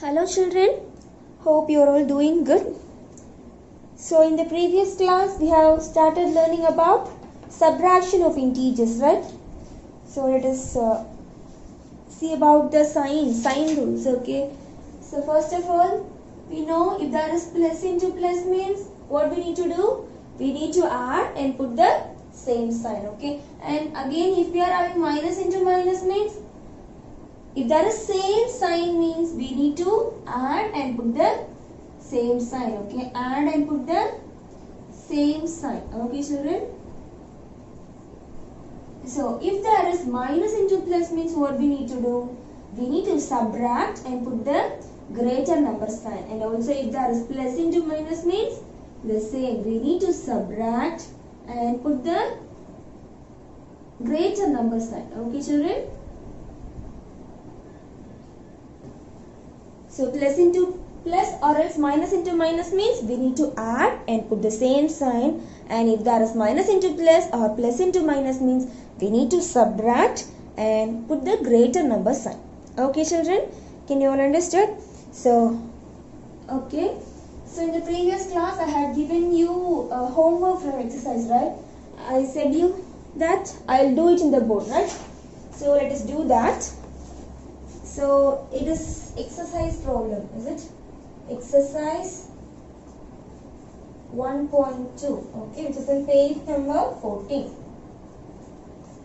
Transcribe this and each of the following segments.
Hello children, hope you are all doing good. So in the previous class we have started learning about subtraction of integers, right? So let us see about the sign rules, okay? So first of all, we know if there is plus into plus means what we need to do? We need to add and put the same sign, okay? And again if we are having minus into minus means if there is same sign means we need to add and put the same sign, okay? Add and put the same sign, okay children? So if there is minus into plus means what we need to do? We need to subtract and put the greater number sign. And also if there is plus into minus means the same. We need to subtract and put the greater number sign, okay children? So plus into plus or else minus into minus means we need to add and put the same sign, and if there is minus into plus or plus into minus means we need to subtract and put the greater number sign. Okay children, can you all understand? So okay, so in the previous class I had given you homework from exercise, right? I said you that I'll do it in the board, right? So let us do that. So it is exercise problem, is it? Exercise 1.2, okay, which is on page number 14.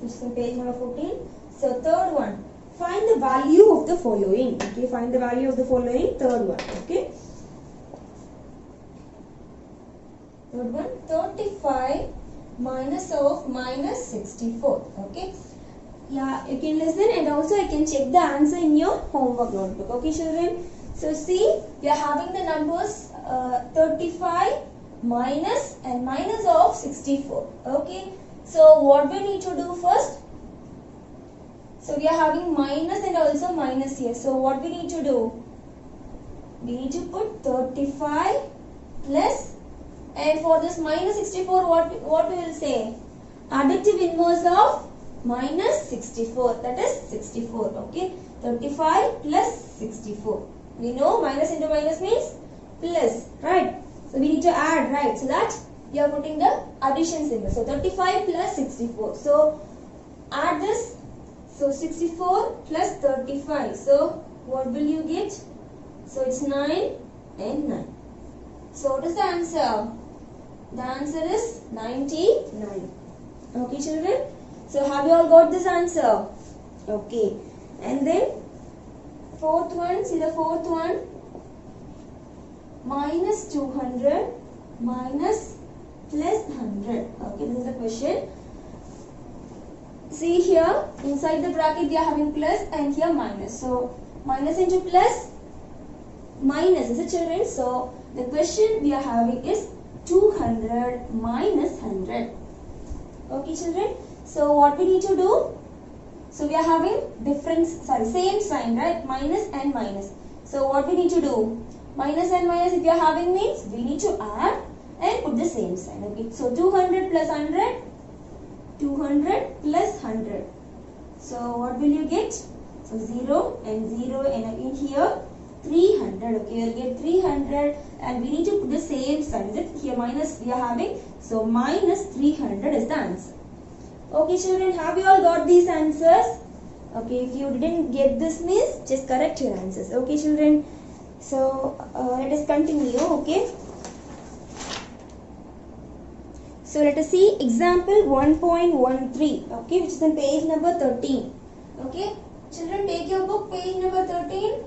Which is on page number 14. So third one, find the value of the following. Okay, find the value of the following. Third one, okay. Third one, 35 minus of minus 64, okay. Yeah, you can listen and also you can check the answer in your homework notebook. Okay, children. So see, we are having the numbers 35 minus and minus of 64. Okay. So what we need to do first? So we are having minus and also minus here. So what we need to do? We need to put 35 plus, and for this minus 64, what we will say? Additive inverse of minus 64, that is 64, okay. 35 plus 64. We know minus into minus means plus, right? So we need to add, right? So that we are putting the addition symbol. So 35 plus 64. So add this. So 64 plus 35. So what will you get? So it's 9 and 9. So what is the answer? The answer is 99. Okay children? So have you all got this answer? Okay. And then fourth one, see the fourth one. Minus 200 minus plus 100. Okay, this is the question. See here, inside the bracket they are having plus and here minus. So minus into plus, minus, is it children? So the question we are having is 200 minus 100. Okay children? So what we need to do? So we are having same sign, right? Minus and minus. So what we need to do? Minus and minus if you are having means we need to add and put the same sign. Okay. So 200 plus 100, 200 plus 100. So what will you get? So 0 and 0 and again here 300. Okay, you will get 300 and we need to put the same sign. Is it? Here minus we are having. So minus 300 is the answer. Okay children, have you all got these answers? Okay, if you didn't get this means just correct your answers. Okay children, so let us continue. Okay, so let us see example 1.13, okay, which is on page number 13. Okay children, take your book, page number 13.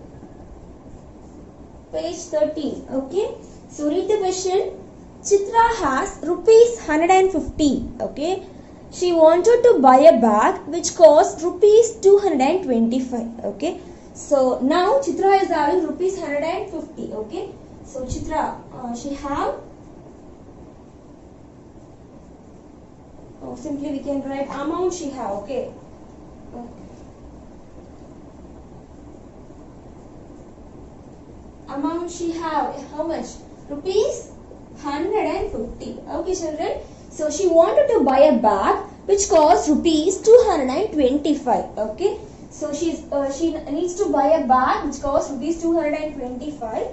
Page 13. Okay, so read the question. Chitra has rupees 150. Okay, she wanted to buy a bag which cost rupees 225. Okay, so now Chitra is having rupees 150. Okay, so Chitra, she have, simply we can write amount she have. Okay, amount she have, how much? Rupees 150. Okay children, so she wanted to buy a bag which cost rupees 225. Okay, So she needs to buy a bag which costs rupees 225.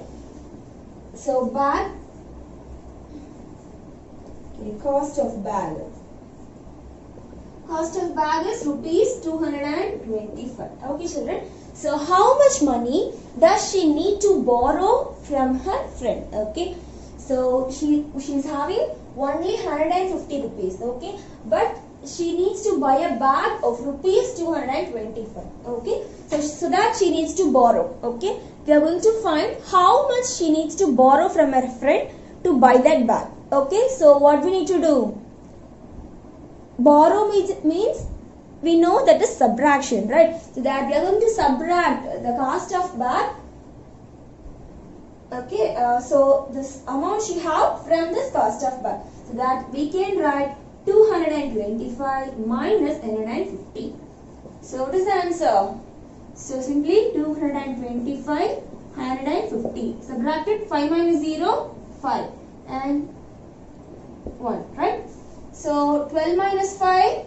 So bag, okay, cost of bag. Cost of bag is rupees 225. Okay, children. So how much money does she need to borrow from her friend? Okay. So she's having only 150 rupees. Okay. But she needs to buy a bag of rupees 225. Okay. So that she needs to borrow. Okay. We are going to find how much she needs to borrow from her friend to buy that bag. Okay. So what we need to do? Borrow means we know that is subtraction, right? So that we are going to subtract the cost of bag. Okay, so this amount she have from this cost of bag. So that we can write 225 minus 150. So what is the answer? So simply 225, 150. Subtracted 5 minus 0, 5 and 1, right? So 12 minus 5.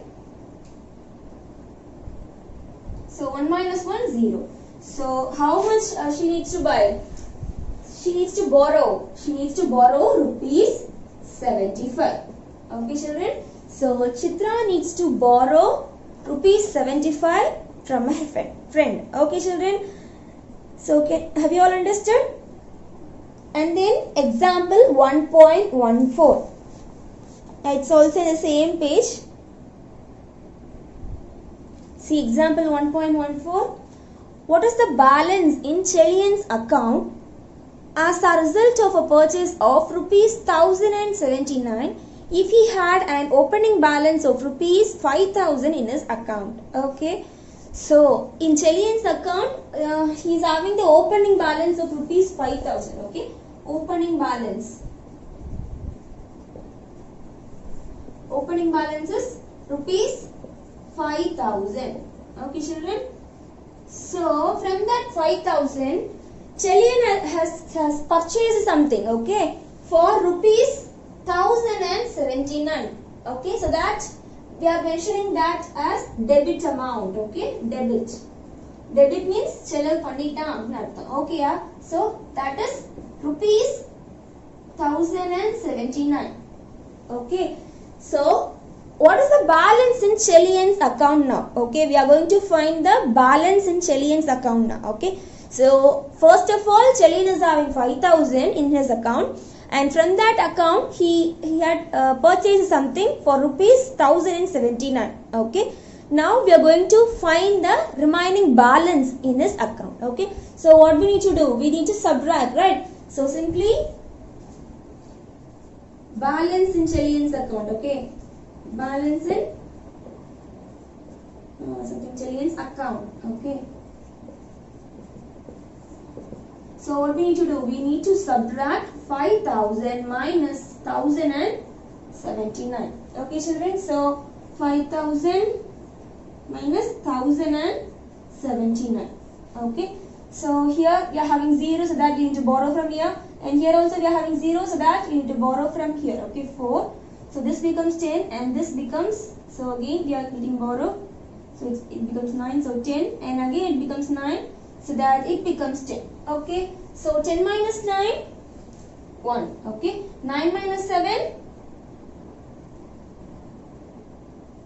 So 1 minus 1, 0. So how much she needs to buy? She needs to borrow. She needs to borrow rupees 75. Okay, children. So Chitra needs to borrow rupees 75 from her friend. Okay, children. So have you all understood? And then example 1.14. It's also in the same page. See example 1.14. What is the balance in Chelian's account as a result of a purchase of rupees 1079 if he had an opening balance of rupees 5000 in his account? Okay. So in Chelian's account, he is having the opening balance of rupees 5000. Okay. Opening balance. Opening balance is rupees 5000. Okay, children. So from that 5000, Chelian has purchased something. Okay, for rupees 1079. Okay, so that we are mentioning that as debit amount. Okay, debit. Debit means chelal pannitan. Okay, yeah. So that is rupees 1079. Okay. So, what is the balance in Chelian's account now? Okay, we are going to find the balance in Chelian's account now. Okay, so first of all, Chelian is having 5000 in his account, and from that account, he had purchased something for rupees 1079. Okay, now we are going to find the remaining balance in his account. Okay, so what we need to do? We need to subtract, right? So simply balance in Chelian's account. Okay, balance in Chelian's account. Okay, so what we need to do? We need to subtract 5000 minus 1079. Okay, children. So 5000 minus 1079. Okay, so here we are having 0, so that we need to borrow from here. And here also we are having 0, so that we need to borrow from here. Okay, 4. So this becomes 10 and this becomes, so again we are getting borrow. So it becomes 9, so 10 and again it becomes 9, so that it becomes 10. Okay, so 10 minus 9, 1. Okay, 9 minus 7,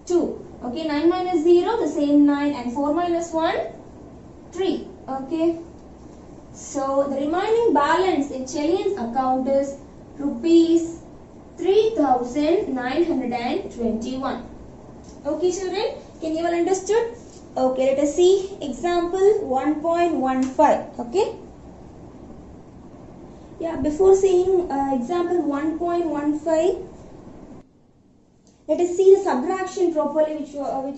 2. Okay, 9 minus 0, the same 9, and 4 minus 1, 3. Okay. So the remaining balance in Chelian's account is rupees 3921. Okay, children, can you all understood? Okay, let us see example 1.15. Okay. Yeah, before seeing example 1.15, let us see the subtraction properly, which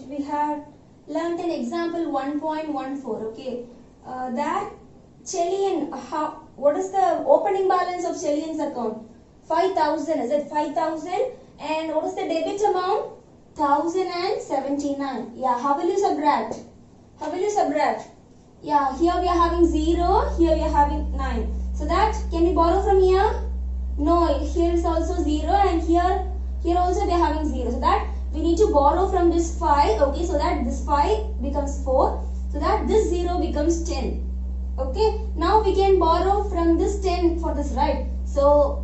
we have learnt in example 1.14. Okay, that Chelian, what is the opening balance of Chelian's account? 5000. Is it 5000? And what is the debit amount? 1079. Yeah, how will you subtract? How will you subtract? Yeah, here we are having 0, here we are having 9. So that, can we borrow from here? No, here is also 0 and here also we are having 0. So that we need to borrow from this 5. Okay, so that this 5 becomes 4. so that this 0 becomes 10. Okay, now we can borrow from this 10 for this, right? So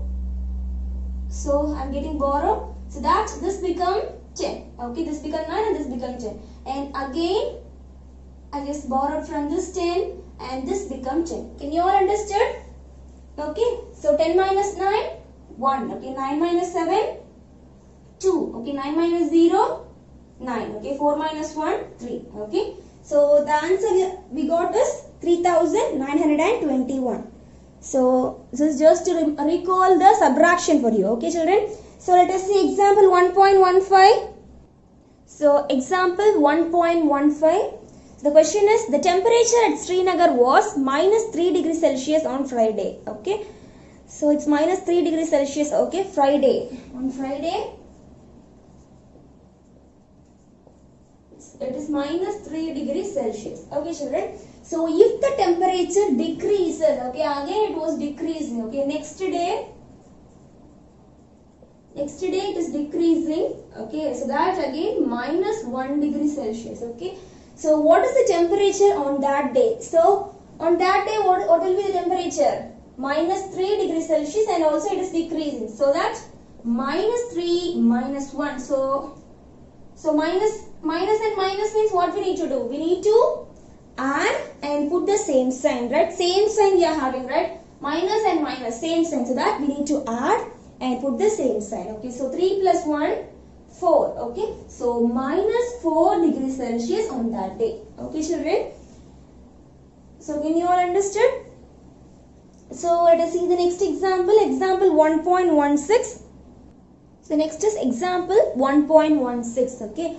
I'm getting borrow, so that this become 10. Okay, this become 9 and this become 10. And again, I just borrowed from this 10 and this become 10. Can you all understand? Okay, so 10 minus 9, 1. Okay, 9 minus 7, 2. Okay, 9 minus 0, 9. Okay, 4 minus 1, 3. Okay, so the answer we got is 3921. So this is just to recall the subtraction for you. Okay, children. So let us see example 1.15. So example 1.15. The question is, the temperature at Srinagar was minus 3 degrees Celsius on Friday. Okay. So it's minus 3 degrees Celsius. Okay. Friday. On Friday, it is minus 3 degrees Celsius. Okay, children. So if the temperature decreases, okay, again it was decreasing. Okay. Next day it is decreasing. Okay. So that again minus 1 degree Celsius. Okay. So what is the temperature on that day? So on that day, what will be the temperature? Minus 3 degrees Celsius, and also it is decreasing. So that minus 3 minus 1. So minus and minus means what we need to do? We need to add and put the same sign, right? Same sign we are having, right? Minus and minus, same sign. So that we need to add and put the same sign. Okay, so 3 plus 1, 4. Okay, so minus 4 degrees Celsius on that day. Okay, children. So can you all understand? So let us see the next example. Example 1.16. So next is example 1.16. Okay.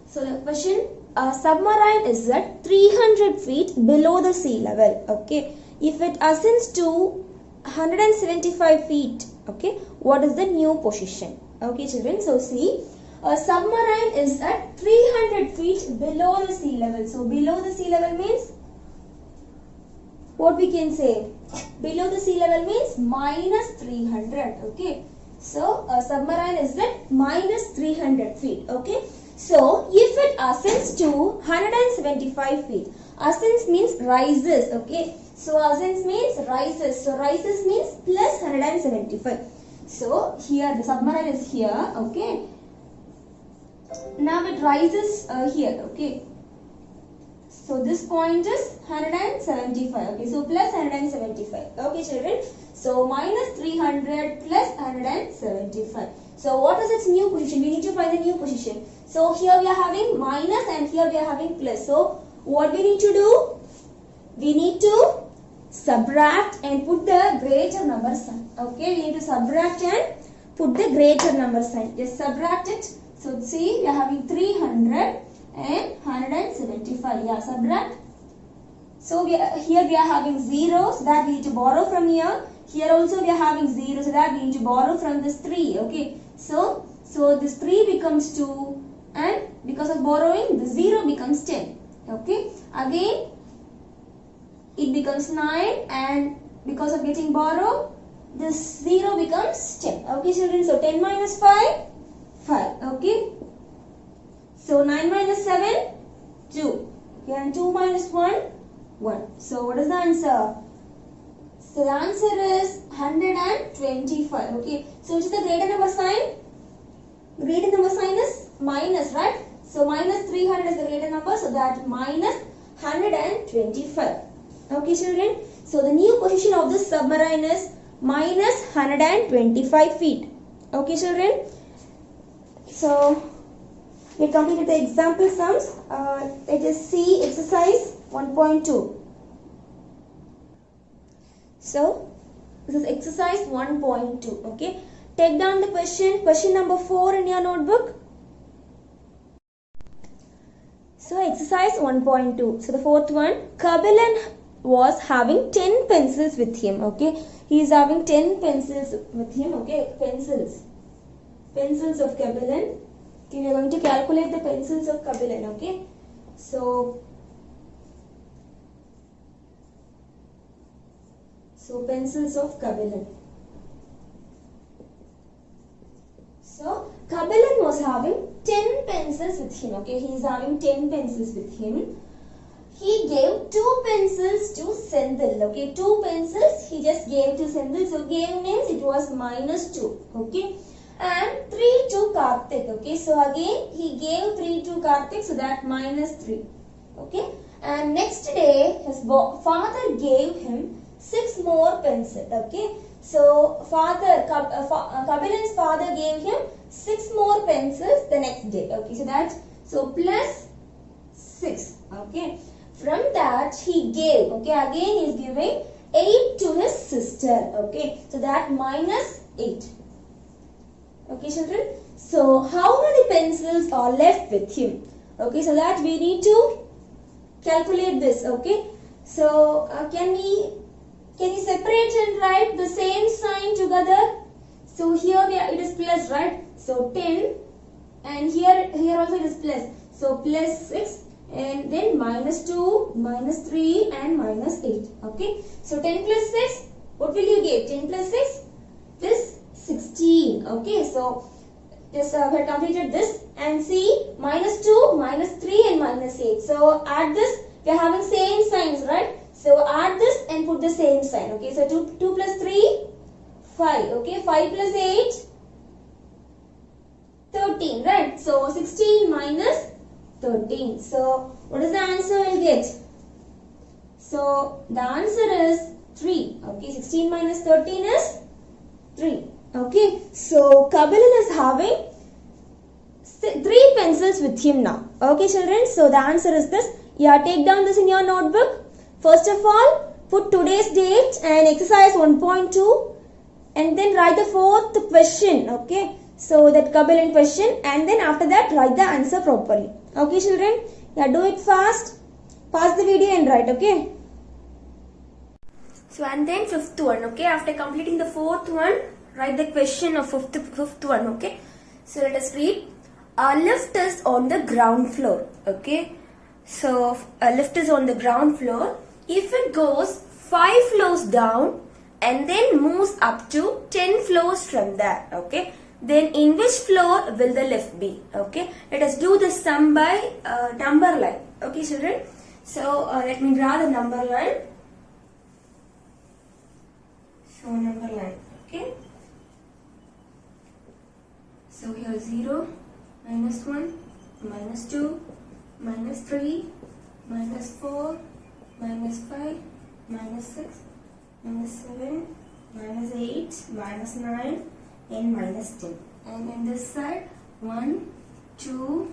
So the question: a submarine is at 300 feet below the sea level. Okay. If it ascends to 175 feet, okay, what is the new position? Okay, children. So see, a submarine is at 300 feet below the sea level. So below the sea level means what we can say? Below the sea level means minus 300. Okay. So a submarine is at minus 300 feet. Okay. So if it ascends to 175 feet, ascends means rises. Okay. So ascends means rises. So rises means plus 175. So here the submarine is here. Okay. Now it rises here. Okay. So this point is 175. Okay. So plus 175. Okay, children. So minus 300 plus 175. So what is its new position? We need to find the new position. So here we are having minus and here we are having plus. So what we need to do? We need to subtract and put the greater number sign. Okay, we need to subtract and put the greater number sign. Just subtract it. So see, we are having 300 and 175. Yeah, subtract. So here we are having 0, so that we need to borrow from here. Here also we are having 0, so that we need to borrow from this 3. Okay, so this 3 becomes 2, and because of borrowing, the 0 becomes 10. Okay, again it becomes 9, and because of getting borrow, this 0 becomes 10. Okay, children. So 10 minus 5, 5. Okay. So 9 minus 7, 2. Okay, and 2 minus 1, 1. So what is the answer? So the answer is 125. Okay. So which is the greater number sign? Greater number sign is minus, right? So minus 300 is the greater number. So that minus 125. Okay, children. So the new position of this submarine is minus 125 feet. Okay, children. So we completed the example sums. Let us see exercise 1.2. So this is exercise 1.2. Okay. Take down the question number 4 in your notebook. So exercise 1.2. So the fourth one, Kabilan was having 10 pencils with him. Okay. He is having 10 pencils with him. Okay. Pencils of Kabilan. Okay, we are going to calculate the pencils of Kabilan. Okay. So pencils of Kabilan. So Kabilan was having 10 pencils with him. Okay, he is having 10 pencils with him. he gave 2 pencils to Senthil. Okay, 2 pencils he just gave to Senthil. So gave means it was -2. Okay, and 3 to Karthik. Okay, so again he gave 3 to Karthik, so that -3. Okay, and next day his father gave him 6 more pencils. Okay, so Kabilan's father gave him 6 more pencils the next day. Okay, so plus 6. Okay, from that he gave, okay, again he is giving 8 to his sister. Okay, so that -8. Okay, children, so how many pencils are left with him? Okay, so that we need to calculate this. Okay, so can you separate and write the same sign together? So here it is plus, right? So 10, and here also it is plus. So plus 6, and then -2, -3, and -8. Okay, so 10 plus 6, what will you get? 10 plus 6 is 16. Okay, so just we have completed this, and see -2, -3, and -8. So add this, we are having same signs, right? So add this and put the same sign. Okay, so 2 plus 3, 5. Okay, 5 plus 8, 13, right? So 16 minus 13. So what is the answer we'll get? So the answer is 3. Okay, 16 minus 13 is 3. Okay, so Kabilan is having 3 pencils with him now. Okay, children, so the answer is this. Yeah, take down this in your notebook. First of all, put today's date and exercise 1.2, and then write the 4th question. Okay, so that Kabilan question, and then after that write the answer properly. Okay, children, yeah, do it fast. Pause the video and write. Okay. So and then 5th one. Okay, after completing the 4th one, write the question of 5th one. Okay, so let us read. A lift is on the ground floor. Okay, so a lift is on the ground floor. If it goes 5 floors down and then moves up to 10 floors from there, okay, then in which floor will the lift be? Okay, let us do the sum by number line. Okay, children, so let me draw the number line. So number line. Okay, so here 0, -1, -2, -3, -4, -5, -6, -7, -8, -9, and -10. And in this side, 1, 2,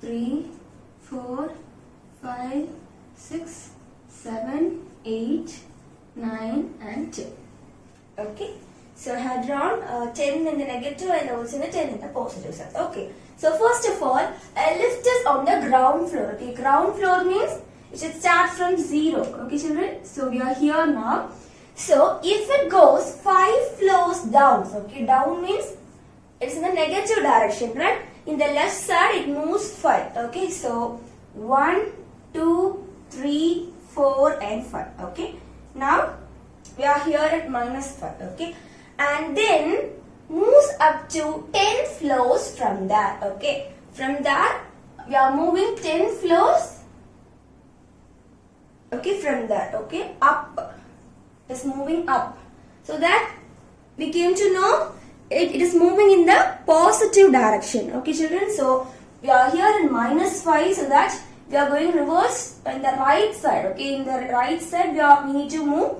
3, 4, 5, 6, 7, 8, 9, and 10. Okay, so I had drawn 10 in the negative and also the 10 in the positive side. Okay, so first of all, a lift is on the ground floor. Okay, ground floor means it should start from 0. Okay, children, so we are here now. So if it goes 5 floors down, okay, down means it's in the negative direction, right? In the left side it moves 5. Okay, so 1, 2, 3, 4, and 5. Okay, now we are here at -5. Okay, and then moves up to 10 floors from there. Okay, from there we are moving 10 floors. Okay, from that, okay, up, it is moving up, so that we came to know it is moving in the positive direction. Okay, children, so we are here in -5, so that we are going reverse in the right side. Okay, in the right side we need to move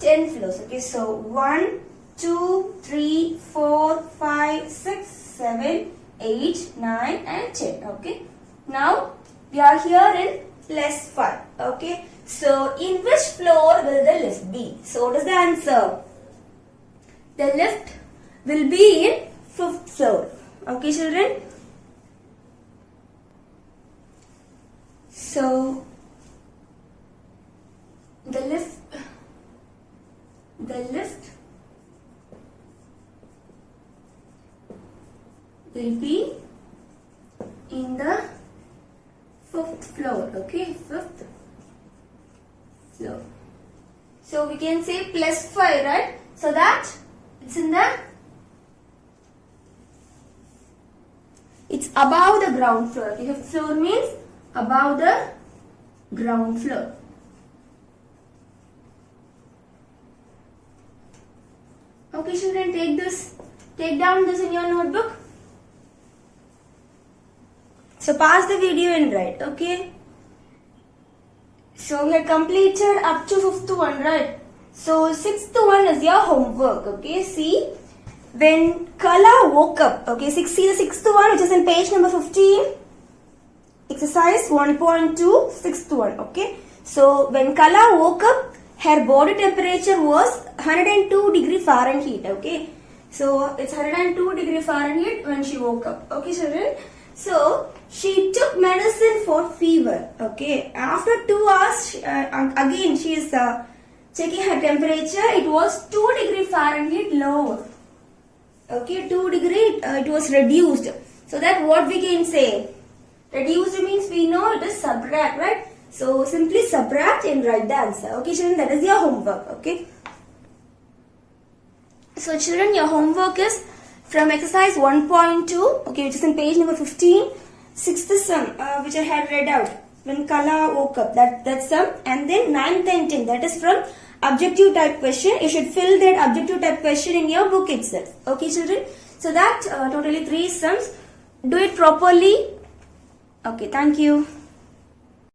10 floors. Okay, so 1, 2, 3, 4, 5, 6, 7, 8, 9, and 10. Okay, now we are here in +5. Okay, so in which floor will the lift be? So what is the answer? The lift will be in 5th floor. Okay, children, so the lift will be in the 5th floor. Okay, 5th floor. So we can say +5, right? So that it's above the ground floor. Okay, 5th floor means above the ground floor. Okay, children, take down this in your notebook. So pause the video and write, okay? So we have completed up to 5th one, right? So 6th one is your homework, okay? See, when Kala woke up, okay, see the 6th one which is in page number 15. Exercise 1.2, 6th one, okay? So when Kala woke up, her body temperature was 102 degree Fahrenheit, okay? So it's 102 degree Fahrenheit when she woke up, okay children? So she took medicine for fever, okay? After 2 hours, again she is checking her temperature. It was 2 degree Fahrenheit lower, okay? 2 degree, it was reduced. So that what we can say? Reduced means we know it is subtract, right? So simply subtract and write the answer. Okay children, that is your homework, okay? So children, your homework is from exercise 1.2, okay, which is in page number 15. 6th sum, which I had read out. When Kala woke up, that sum. And then 9th and 10th, that is from objective type question. You should fill that objective type question in your book itself. Okay children? So that totally 3 sums. Do it properly. Okay, thank you.